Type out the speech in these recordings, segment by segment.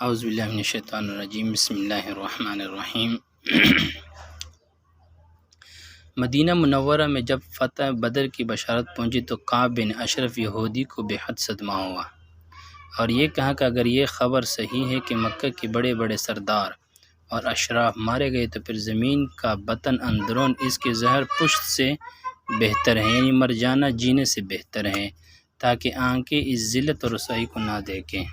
اعوذ باللہ من الشیطان الرجیم، بسم اللہ الرحمن الرحیم۔ مدینہ منورہ میں جب فتح بدر کی بشارت پہنچی تو کعب بن اشرف یہودی کو بے حد صدمہ ہوا اور یہ کہا کہ اگر یہ خبر صحیح ہے کہ مکہ کے بڑے بڑے سردار اور اشراف مارے گئے تو پھر زمین کا بطن اندرون اس کے زہر پشت سے بہتر ہے، یعنی مر جانا جینے سے بہتر ہے، تاکہ آنکھیں اس ذلت اور رسوائی کو نہ دیکھیں۔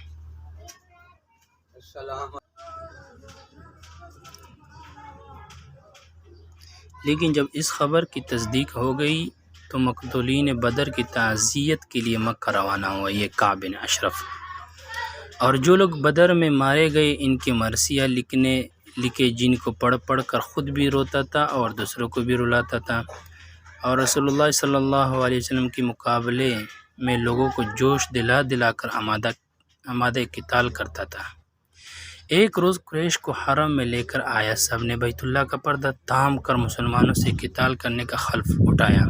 لیکن جب اس خبر کی تصدیق ہو گئی تو مقتولین بدر کی تعزیت کے لیے مکہ روانہ ہوا یہ کعب بن اشرف، اور جو لوگ بدر میں مارے گئے ان کی مرثیہ لکھے جن کو پڑھ پڑھ کر خود بھی روتا تھا اور دوسروں کو بھی رلاتا تھا، اور رسول اللہ صلی اللہ علیہ وسلم کے مقابلے میں لوگوں کو جوش دلا دلا کر آمادہ قتال کرتا تھا۔ ایک روز قریش کو حرم میں لے کر آیا، سب نے بیت اللہ کا پردہ تھام کر مسلمانوں سے قتال کرنے کا حلف اٹھایا۔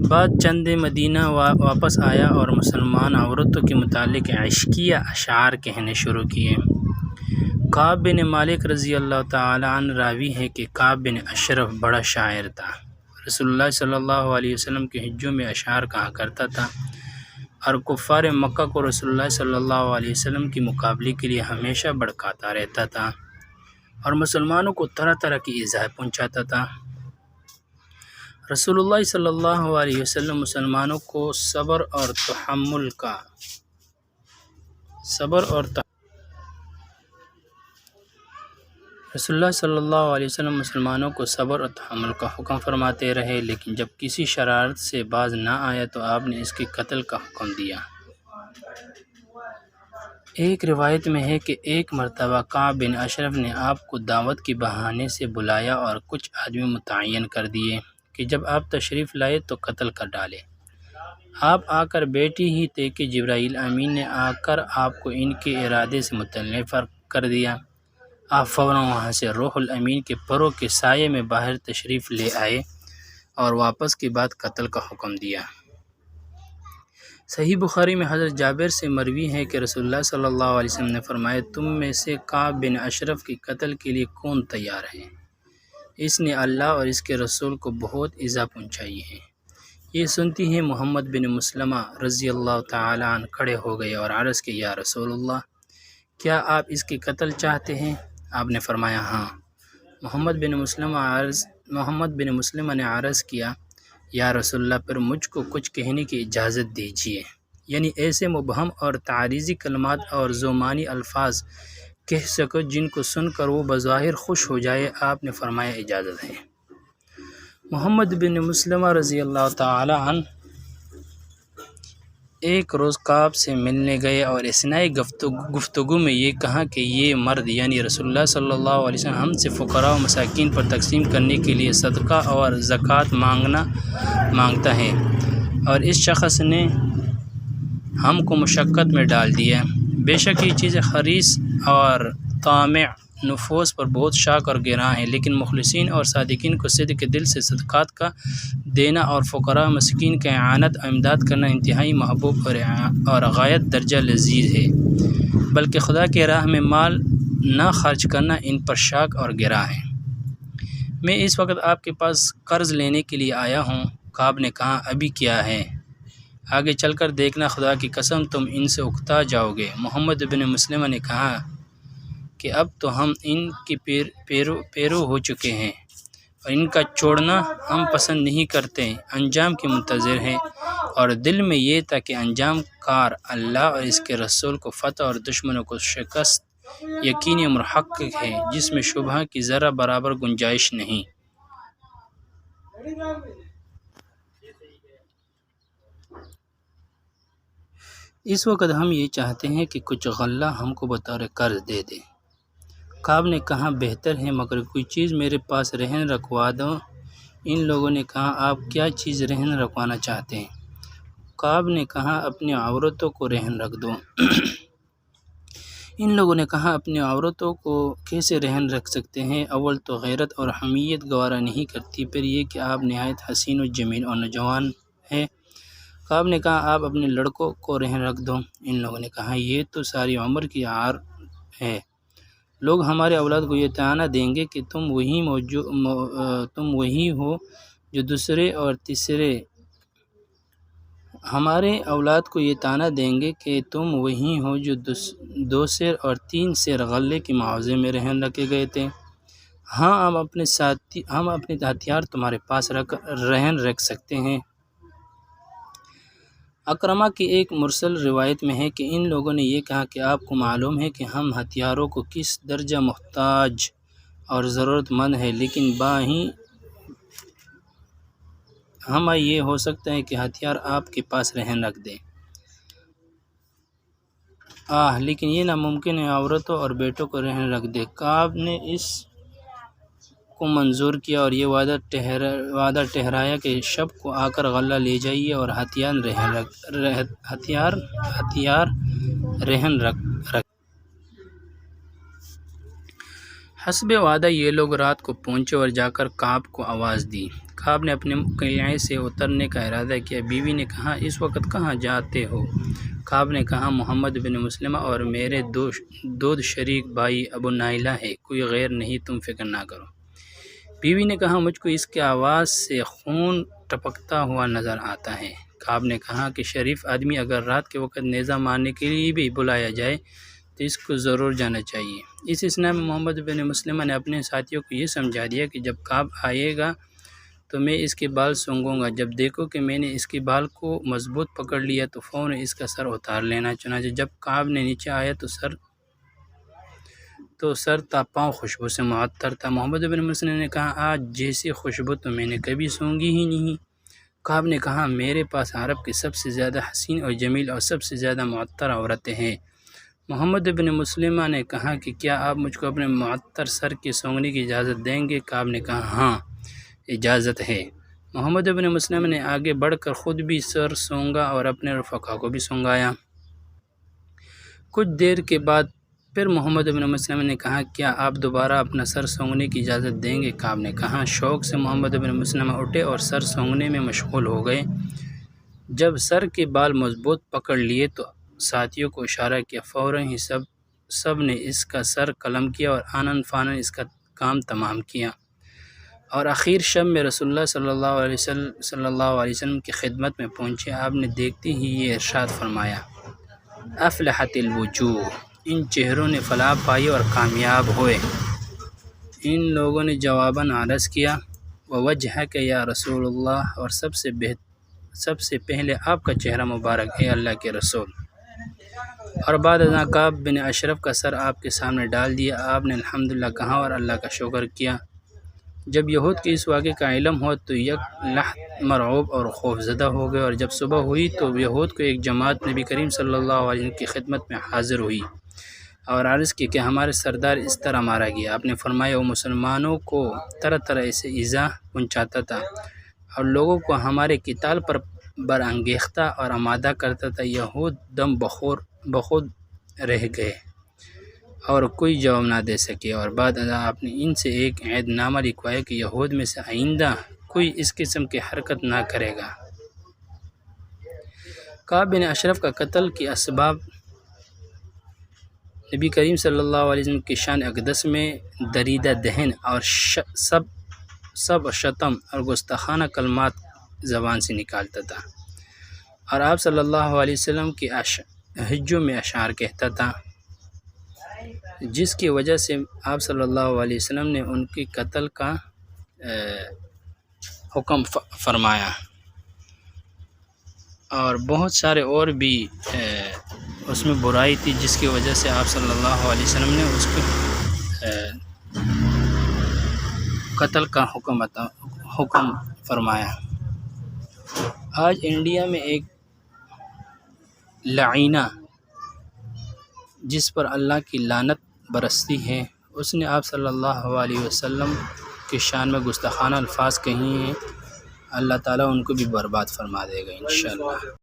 بعد چند مدینہ واپس آیا اور مسلمان عورتوں کے متعلق عشقیہ اشعار کہنے شروع کیے۔ کعب بن مالک رضی اللہ تعالی عنہ راوی ہے کہ کعب بن اشرف بڑا شاعر تھا، رسول اللہ صلی اللہ علیہ وسلم کے حجوں میں اشعار کہا کرتا تھا، اور کفار مکہ کو رسول اللہ صلی اللہ علیہ وسلم کے مقابلے کے لیے ہمیشہ بھڑکاتا رہتا تھا اور مسلمانوں کو طرح طرح کی ایذا پہنچاتا تھا۔ رسول اللہ صلی اللہ علیہ وسلم مسلمانوں کو صبر اور تحمل کا حکم فرماتے رہے، لیکن جب کسی شرارت سے باز نہ آیا تو آپ نے اس کے قتل کا حکم دیا۔ ایک روایت میں ہے کہ ایک مرتبہ کعب بن اشرف نے آپ کو دعوت کے بہانے سے بلایا اور کچھ آدمی متعین کر دیے کہ جب آپ تشریف لائے تو قتل کر ڈالے۔ آپ آ کر بیٹھی ہی تھے کہ جبرائیل امین نے آ کر آپ کو ان کے ارادے سے مطلع کر دیا۔ آپ فوراً وہاں سے روح الامین کے پروں کے سائے میں باہر تشریف لے آئے اور واپس کے بعد قتل کا حکم دیا۔ صحیح بخاری میں حضرت جابر سے مروی ہے کہ رسول اللہ صلی اللہ علیہ وسلم نے فرمایا، تم میں سے کعب بن اشرف کے قتل کے لیے کون تیار ہے؟ اس نے اللہ اور اس کے رسول کو بہت ایذا پہنچائی ہے۔ یہ سنتی ہیں محمد بن مسلمہ رضی اللہ تعالی عنہ کھڑے ہو گئے اور عرض کہ یا رسول اللہ، کیا آپ اس کے قتل چاہتے ہیں؟ آپ نے فرمایا ہاں۔ محمد بن مسلمہ نے عرض کیا، یا رسول اللہ، پھر مجھ کو کچھ کہنے کی اجازت دیجیے، یعنی ایسے مبہم اور تعریضی کلمات اور ذو معنی الفاظ کہہ سکو جن کو سن کر وہ بظاہر خوش ہو جائے۔ آپ نے فرمایا اجازت ہے۔ محمد بن مسلمہ رضی اللہ تعالی عنہ ایک روز کعب سے ملنے گئے اور اثناء گفتگو میں یہ کہا کہ یہ مرد یعنی رسول اللہ صلی اللہ علیہ وسلم ہم سے فقراء و مساکین پر تقسیم کرنے کے لیے صدقہ اور زکوٰۃ مانگتا ہے، اور اس شخص نے ہم کو مشقت میں ڈال دیا۔ بے شک یہ چیزیں حریص اور طامع نفوس پر بہت شاق اور گراں ہیں، لیکن مخلصین اور صادقین کو صدق دل سے صدقات کا دینا اور فقراء و مساکین کا اعانت و امداد کرنا انتہائی محبوب اور غایت درجہ لذیذ ہے، بلکہ خدا کے راہ میں مال نہ خرچ کرنا ان پر شاق اور گراں ہے۔ میں اس وقت آپ کے پاس قرض لینے کے لیے آیا ہوں۔ کعب نے کہا، ابھی کیا ہے؟ آگے چل کر دیکھنا، خدا کی قسم تم ان سے اکتا جاؤ گے۔ محمد بن مسلمہ نے کہا کہ اب تو ہم ان کے پیرو ہو چکے ہیں اور ان کا چھوڑنا ہم پسند نہیں کرتے، انجام کے منتظر ہیں، اور دل میں یہ تھا کہ انجام کار اللہ اور اس کے رسول کو فتح اور دشمنوں کو شکست یقینی محقق ہے، جس میں شبہ کی ذرہ برابر گنجائش نہیں۔ اس وقت ہم یہ چاہتے ہیں کہ کچھ غلہ ہم کو بطور قرض دے دیں۔ کعب نے کہا، بہتر ہے، مگر کوئی چیز میرے پاس رہن رکھوا دو۔ ان لوگوں نے کہا، آپ کیا چیز رہن رکھوانا چاہتے ہیں؟ کعب نے کہا، اپنی عورتوں کو رہن رکھ دو۔ ان لوگوں نے کہا، اپنی عورتوں کو کیسے رہن رکھ سکتے ہیں؟ اول تو غیرت اور حمیت گوارا نہیں کرتی، پھر یہ کہ آپ نہایت حسین و جمیل اور نوجوان ہیں۔ کعب نے کہا، آپ اپنے لڑکوں کو رہن رکھ دو۔ ان لوگوں نے کہا، یہ تو ساری عمر کی ہے۔ لوگ ہمارے اولاد کو یہ طعنہ دیں گے کہ تم وہی ہو جو دوسرے اور تیسرے ہمارے اولاد کو یہ طعنہ دیں گے کہ تم وہی ہو جو 2 سیر اور 3 سیر غلے کے معاوضے میں رہن رکھے گئے تھے۔ ہاں ہم اپنے ہتھیار تمہارے پاس رہن رکھ سکتے ہیں۔ اکرمہ کی ایک مرسل روایت میں ہے کہ ان لوگوں نے یہ کہا کہ آپ کو معلوم ہے کہ ہم ہتھیاروں کو کس درجہ محتاج اور ضرورت مند ہے، لیکن باہیں ہمیں یہ ہو سکتا ہے کہ ہتھیار آپ کے پاس رہن رکھ دیں۔ لیکن یہ ناممکن ہے عورتوں اور بیٹوں کو رہن رکھ دے۔ کعب نے اس کو منظور کیا اور یہ وعدہ ٹھہرایا کہ شب کو آ کر غلہ لے جائیے اور ہتھیار رہن رکھ۔ حسب وعدہ یہ لوگ رات کو پہنچے اور جا کر کعب کو آواز دی۔ کعب نے اپنے قلعے سے اترنے کا ارادہ کیا۔ بیوی نے کہا اس وقت کہاں جاتے ہو؟ کعب نے کہا محمد بن مسلمہ اور میرے دودھ شریک بھائی ابو نائلہ ہے، کوئی غیر نہیں، تم فکر نہ کرو۔ بیوی نے کہا مجھ کو اس کی آواز سے خون ٹپکتا ہوا نظر آتا ہے۔ کعب نے کہا کہ شریف آدمی اگر رات کے وقت نیزہ مارنے کے لیے بھی بلایا جائے تو اس کو ضرور جانا چاہیے۔ اس اثناء میں محمد بن مسلمہ نے اپنے ساتھیوں کو یہ سمجھا دیا کہ جب کعب آئے گا تو میں اس کے بال سونگوں گا، جب دیکھو کہ میں نے اس کے بال کو مضبوط پکڑ لیا تو فوراً اس کا سر اتار لینا۔ چنانچہ جب کعب نے نیچے آیا تو سر تا پاؤں خوشبو سے معطر تھا۔ محمد بن مسلم نے کہا آج جیسی خوشبو تو میں نے کبھی سونگی ہی نہیں۔ کعب نے کہا میرے پاس عرب کی سب سے زیادہ حسین اور جمیل اور سب سے زیادہ معطر عورتیں ہیں۔ محمد بن مسلمہ نے کہا کہ کیا آپ مجھ کو اپنے معطر سر کے سونگنے کی اجازت دیں گے؟ کعب نے کہا ہاں اجازت ہے۔ محمد بن مسلمہ نے آگے بڑھ کر خود بھی سر سونگا اور اپنے رفقا کو بھی سونگایا۔ کچھ دیر کے بعد پھر محمد بن مسلمہ نے کہا کیا آپ دوبارہ اپنا سر سونگنے کی اجازت دیں گے؟ کعب نے کہا۔ شوق سے محمد بن مسلمہ اٹھے اور سر سونگنے میں مشغول ہو گئے۔ جب سر کے بال مضبوط پکڑ لیے تو ساتھیوں کو اشارہ کیا، فوراً ہی سب نے اس کا سر قلم کیا اور آنن فانن اس کا کام تمام کیا، اور آخر شب میں رسول اللہ صلی اللہ علیہ وسلم کی خدمت میں پہنچے۔ آپ نے دیکھتے ہی یہ ارشاد فرمایا افلحت الوجوہ، ان چہروں نے فلاح پائی اور کامیاب ہوئے۔ ان لوگوں نے جواباً عرض کیا ووجہک یا رسول اللہ، اور سب سے پہلے آپ کا چہرہ مبارک ہے اللہ کے رسول۔ اور بعد ازاں کعب بن اشرف کا سر آپ کے سامنے ڈال دیا۔ آپ نے الحمدللہ کہا اور اللہ کا شکر کیا۔ جب یہود کے اس واقعے کا علم ہوا تو یک لحظہ مرعوب اور خوف زدہ ہو گئے، اور جب صبح ہوئی تو یہود کو ایک جماعت نبی کریم صلی اللہ علیہ وسلم کی خدمت میں حاضر ہوئی اور عرض کی کہ ہمارے سردار اس طرح مارا گیا۔ آپ نے فرمایا وہ مسلمانوں کو طرح طرح سے ایذا پہنچاتا تھا اور لوگوں کو ہمارے قتال پر برانگیختہ اور آمادہ کرتا تھا۔ یہود دم بخود رہ گئے اور کوئی جواب نہ دے سکے، اور بعد ازاں آپ نے ان سے ایک عہد نامہ لکھوایا کہ یہود میں سے آئندہ کوئی اس قسم کی حرکت نہ کرے گا۔ کعب بن اشرف کا قتل کے اسباب نبی کریم صلی اللہ علیہ وسلم کی شان اقدس میں دریدہ دہن اور سب شتم اور گستاخانہ کلمات زبان سے نکالتا تھا، اور آپ صلی اللہ علیہ وسلم کی حجوں میں اشعار کہتا تھا، جس کی وجہ سے آپ صلی اللہ علیہ وسلم نے ان کے قتل کا حکم فرمایا، اور بہت سارے اور بھی اس میں برائی تھی جس کی وجہ سے آپ صلی اللہ علیہ وسلم نے اس کو قتل کا حکم فرمایا۔ آج انڈیا میں ایک لعینہ جس پر اللہ کی لعنت برستی ہے، اس نے آپ صلی اللہ علیہ وسلم کی شان میں گستاخانہ الفاظ کہی ہیں۔ اللہ تعالیٰ ان کو بھی برباد فرما دے گا انشاءاللہ۔